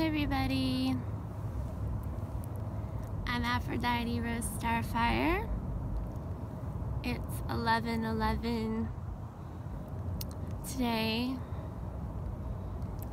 everybody, I'm Aphrodite Rose Starfire. It's 11:11 today,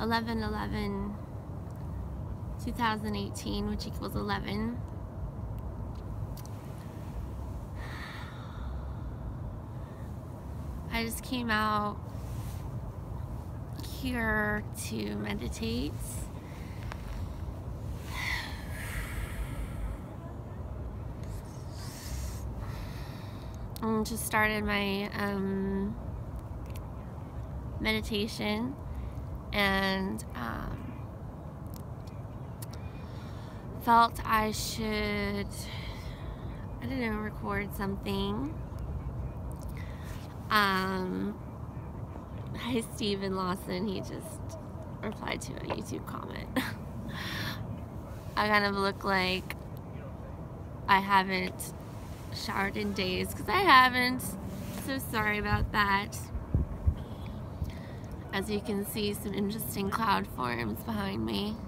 11/11/2018, which equals 11. I just came out here to meditate. I just started my meditation and felt I should, I don't know, record something. Hi Steven Lawson, he just replied to a YouTube comment. I kind of look like I haven't showered in days, because I haven't. So sorry about that. As you can see, some interesting cloud forms behind me.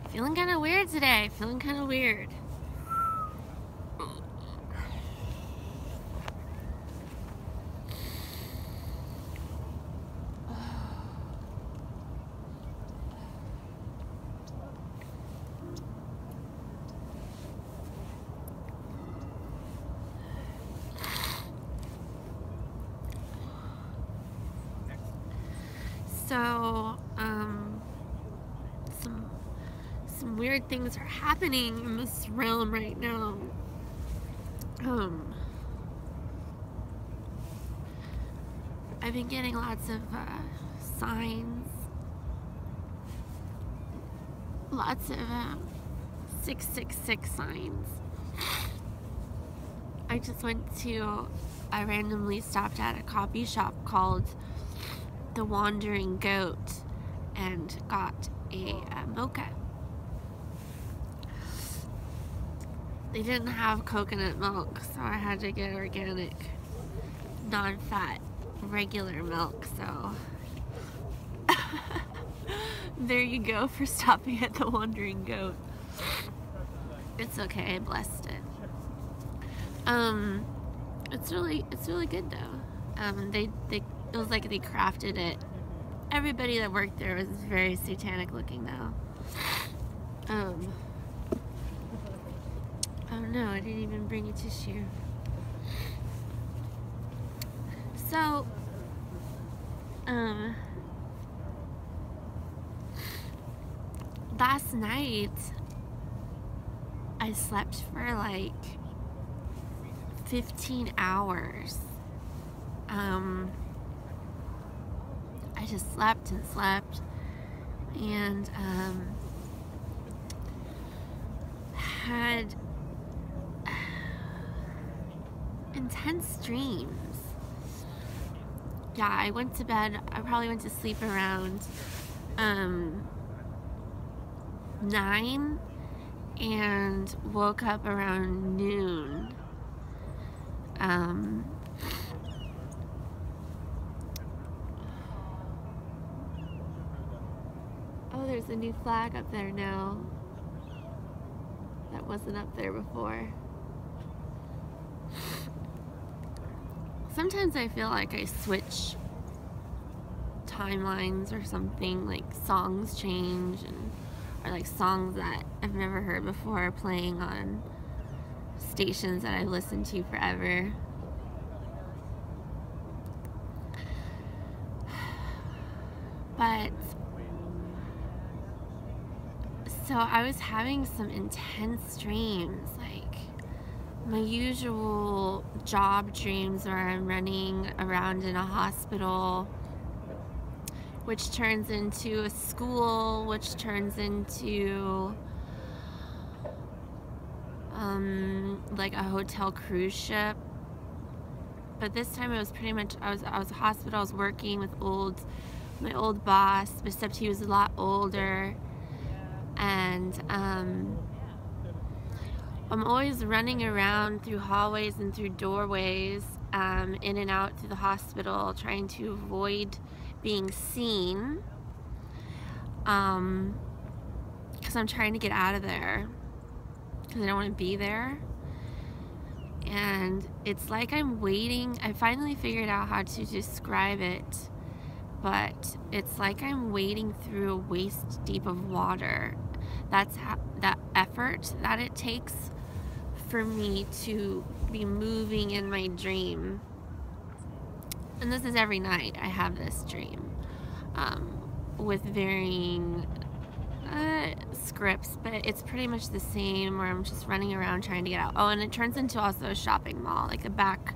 Feeling kind of weird today. Feeling kind of weird. So, some weird things are happening in this realm right now. I've been getting lots of signs, lots of 666 signs. I randomly stopped at a coffee shop called The Wandering Goat and got a mocha. They didn't have coconut milk, so I had to get organic, non-fat, regular milk, so there you go for stopping at The Wandering Goat. It's okay, I blessed it. It's really good though. It was like they crafted it. Everybody that worked there was very satanic looking though. Oh no, I didn't even bring a tissue. So, last night I slept for like 15 hours. I just slept and slept, and had intense dreams. Yeah, I went to bed, I probably went to sleep around 9 and woke up around noon. Oh, there's a new flag up there now that wasn't up there before. Sometimes I feel like I switch timelines or something, like songs change, or like songs that I've never heard before playing on stations that I've listened to forever. But so I was having some intense dreams, like my usual job dreams where I'm running around in a hospital, which turns into a school, which turns into like a hotel cruise ship. But this time it was pretty much, I was a hospital. I was working with my old boss, except he was a lot older, and I'm always running around through hallways and through doorways, in and out through the hospital, trying to avoid being seen, because I'm trying to get out of there, because I don't want to be there. And it's like I'm waiting. I finally figured out how to describe it, but it's like I'm wading through a waist deep of water. That's that effort that it takes for me to be moving in my dream. And this is every night I have this dream, with varying scripts, but it's pretty much the same, where I'm just running around trying to get out. Oh, and it turns into also a shopping mall, like the back,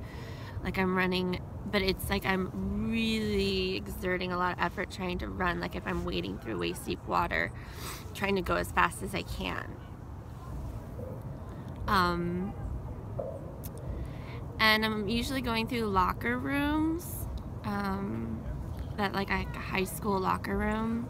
like I'm running, but it's like I'm really exerting a lot of effort trying to run, like if I'm wading through waist deep water, trying to go as fast as I can. And I'm usually going through locker rooms, that like a high school locker room.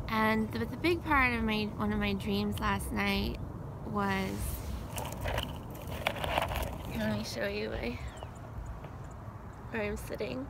And the big part of one of my dreams last night was, let me show you where I'm sitting.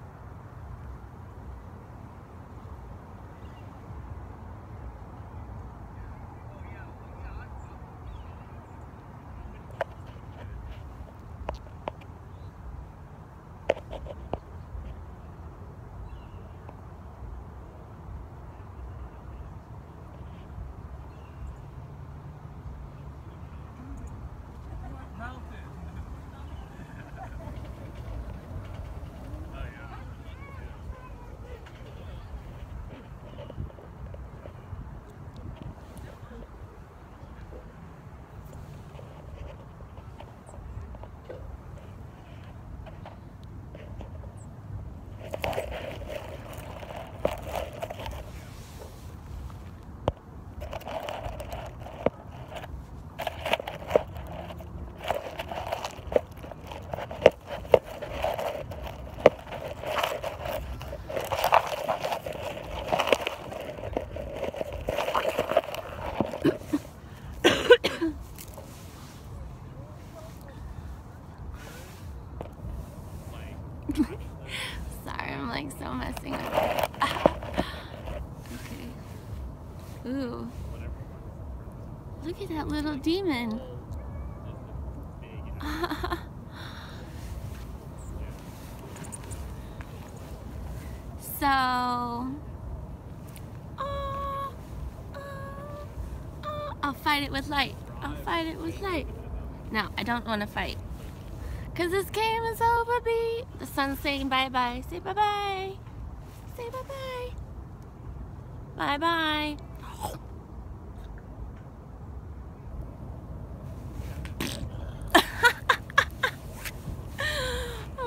Sorry, I'm like so messing with it. Okay. Ooh. Look at that little demon. So, I'll fight it with light. I'll fight it with light. No, I don't want to fight. Because this game is over, B. The sun's saying bye-bye. Say bye-bye. Say bye-bye. Bye-bye.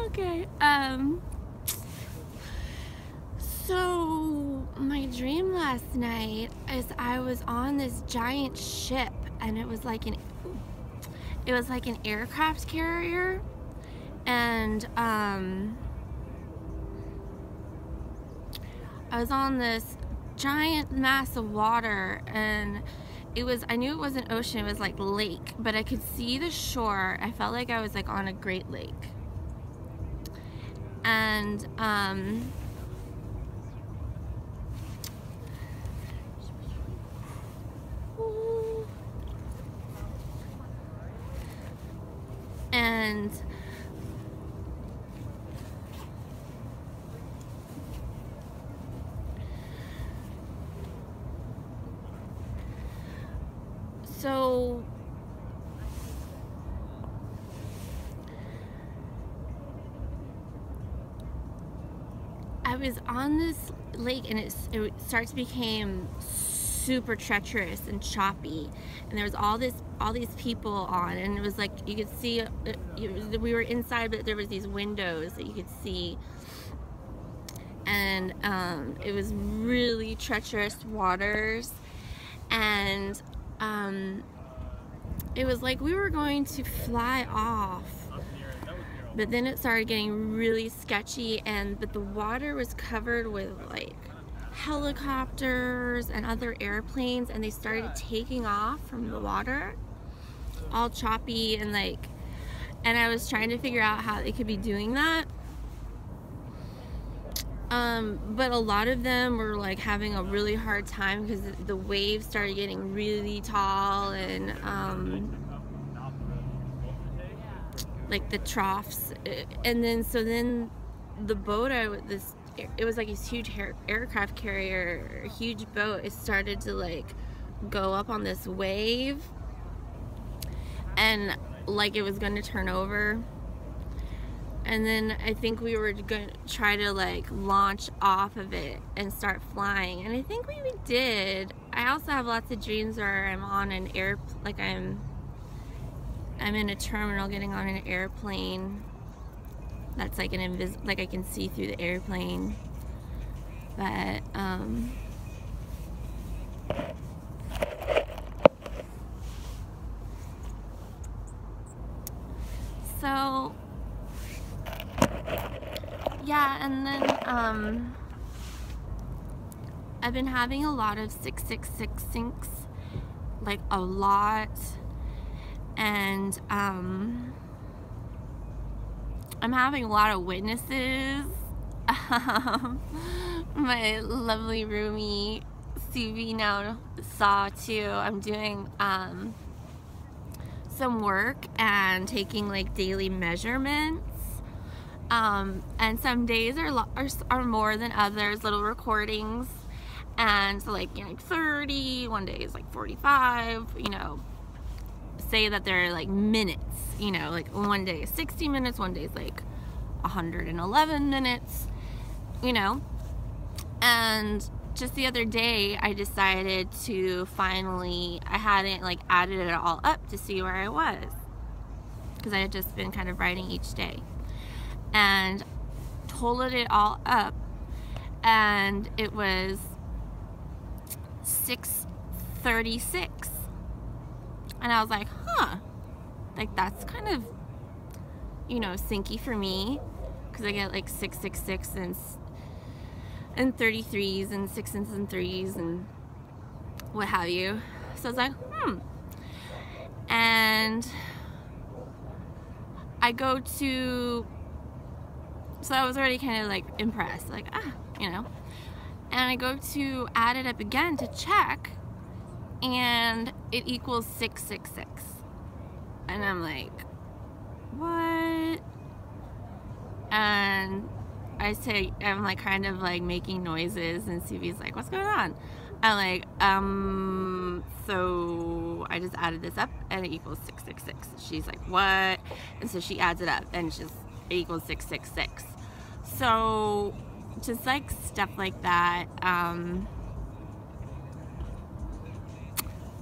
Okay, so my dream last night is I was on this giant ship, and it was like an aircraft carrier, and I was on this giant mass of water, and I knew it wasn't ocean, it was like lake, but I could see the shore. I felt like I was like on a great lake. And so I was on this lake, and it starts to become super treacherous and choppy, and there was all these people on, and it was like you could see we were inside, but there was these windows that you could see, and it was really treacherous waters, and it was like we were going to fly off. But then it started getting really sketchy, but the water was covered with like helicopters and other airplanes, and they started taking off from the water, all choppy and like, and I was trying to figure out how they could be doing that. But a lot of them were like having a really hard time because the waves started getting really tall, and like the troughs, and then the boat it was like this huge aircraft carrier, a huge boat. It started to like go up on this wave, and like it was going to turn over. And then I think we were going to try to like launch off of it and start flying, and I think we did. I also have lots of dreams where I'm on an like I'm in a terminal getting on an airplane that's like an like I can see through the airplane. But so yeah, and then I've been having a lot of 666 syncs, like a lot, and I'm having a lot of witnesses. My lovely roomie Suvi now saw too. I'm doing some work and taking like daily measurements. And some days are more than others, little recordings, and so like, you know, like 30, one day is like 45, you know, say that they're like minutes, you know, like one day is 60 minutes, one day is like 111 minutes, you know. And just the other day I decided to finally, I hadn't like added it all up to see where I was, because I had just been kind of writing each day, and totaled it all up, and it was 636, and I was like, huh, like that's kind of, you know, syncy for me, because I get like 666 and 33s and 6s and 3s and what have you. So I was like, and I go to, so I was already kind of like impressed, like, you know, and I go to add it up again to check, and it equals 666, and I'm like, what? And I say, I'm like kind of like making noises, and Suvi's like, what's going on? I'm like, so I just added this up and it equals 666. She's like, what? And so she adds it up and it equals 666. So just like stuff like that.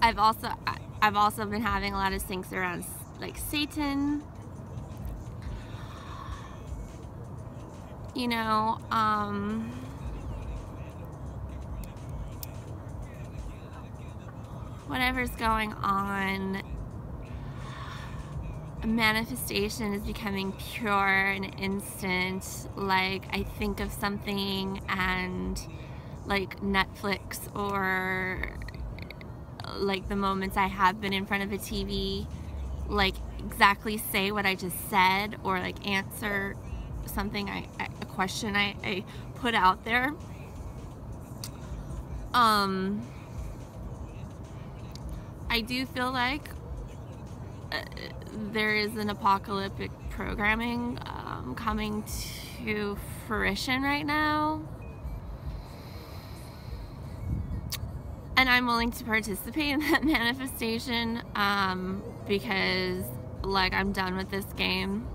I've also been having a lot of syncs around like Satan, you know, whatever's going on, manifestation is becoming pure and instant. Like I think of something, and like Netflix, or like the moments I have been in front of a TV, like exactly say what I just said, or like answer something, a question I put out there. I do feel like there is an apocalyptic programming coming to fruition right now, and I'm willing to participate in that manifestation, because like I'm done with this game.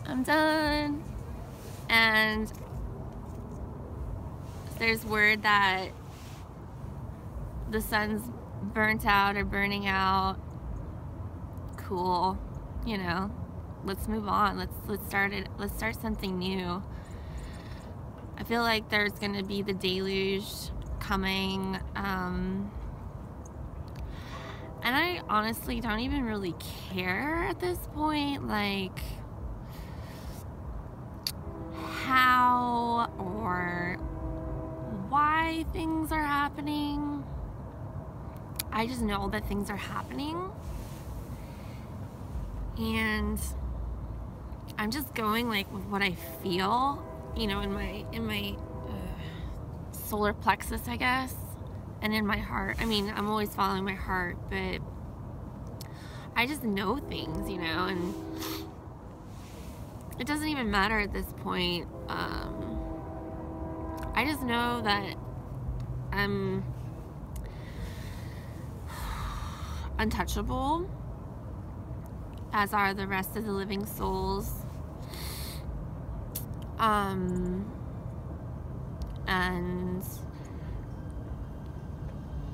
I'm done. And there's word that the sun's burnt out or burning out. Cool, you know, let's move on. Let's start something new. I feel like there's gonna be the deluge coming, and I honestly don't even really care at this point. Like, how or why things are happening. I just know that things are happening, and I'm just going like with what I feel, you know, in my solar plexus, I guess, and in my heart. I mean, I'm always following my heart, but I just know things, you know, and it doesn't even matter at this point. I just know that I'm untouchable, as are the rest of the living souls. And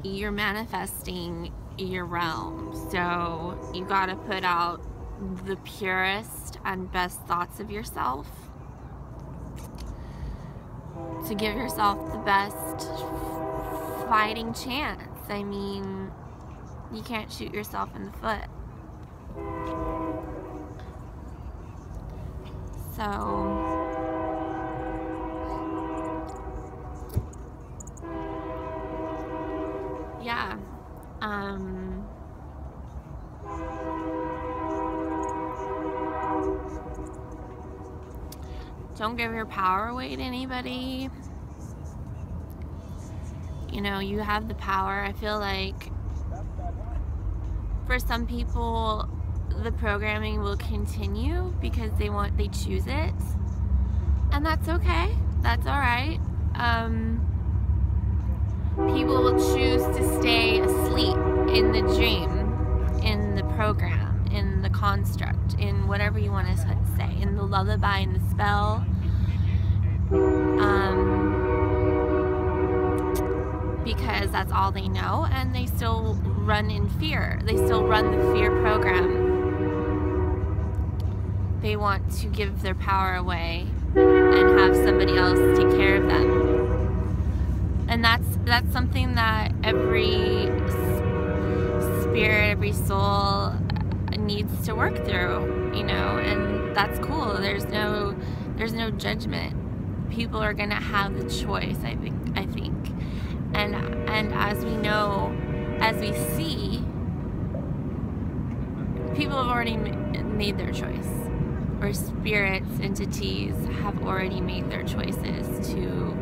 you're manifesting your realm, so you gotta put out the purest and best thoughts of yourself to give yourself the best fighting chance. I mean, you can't shoot yourself in the foot. So yeah, don't give your power away to anybody. You know, you have the power. I feel like for some people the programming will continue because they choose it, and that's okay. That's all right. People will choose to stay asleep in the dream, in the program, in the construct, in whatever you want to say, in the lullaby, in the spell. Because that's all they know, and they still run in fear. They still run the fear program. They want to give their power away and have somebody else take care of them. And that's something that every spirit, every soul needs to work through, you know, and that's cool. There's no judgment. People are gonna have the choice, I think. And as we know, as we see, people have already made their choice, or spirits, entities have already made their choices to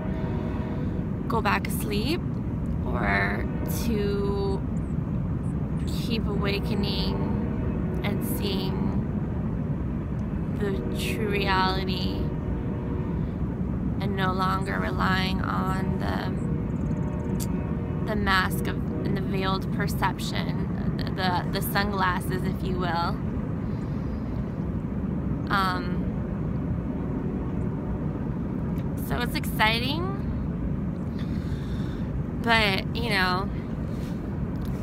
go back asleep or to keep awakening and seeing the true reality and no longer relying on the mask of and the veiled perception, the sunglasses, if you will. So it's exciting, but you know,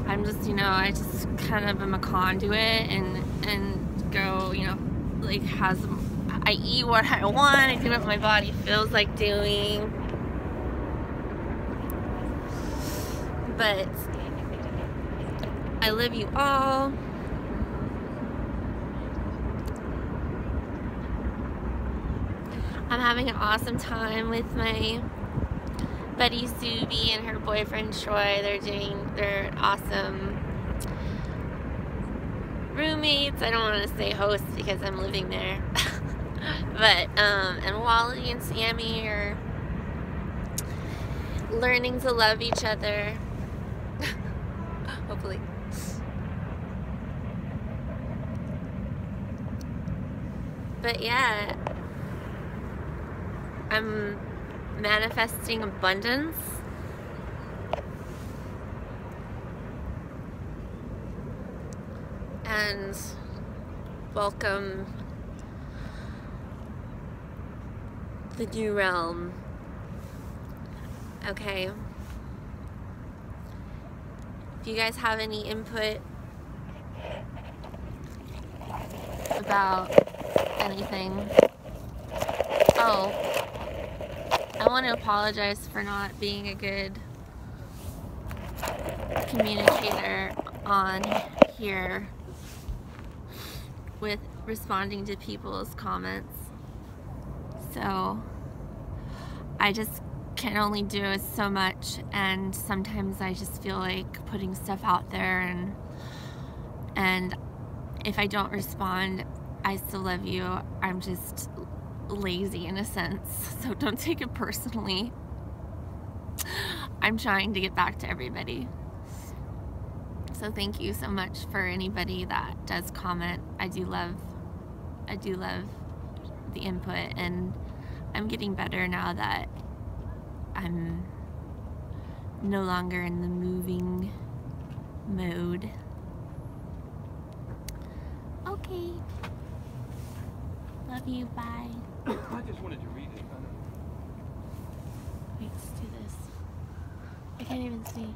I'm just, you know, I just kind of am a conduit and go, you know, like I eat what I want, I do what my body feels like doing. But I love you all. I'm having an awesome time with my buddy Subi and her boyfriend Troy. They're awesome roommates. I don't want to say hosts because I'm living there. But and Wally and Sammy are learning to love each other. Hopefully. But yeah, I'm manifesting abundance. And welcome the new realm. Okay. If you guys have any input about anything. Oh, I want to apologize for not being a good communicator on here with responding to people's comments. So I just can only do so much, and sometimes I just feel like putting stuff out there, and if I don't respond, I still love you. I'm just lazy in a sense, so don't take it personally. I'm trying to get back to everybody. So thank you so much for anybody that does comment. I do love the input, and I'm getting better now that I'm no longer in the moving mode. Okay. Love you. Bye. I just wanted to read it. Wait, let's do this. I can't even see.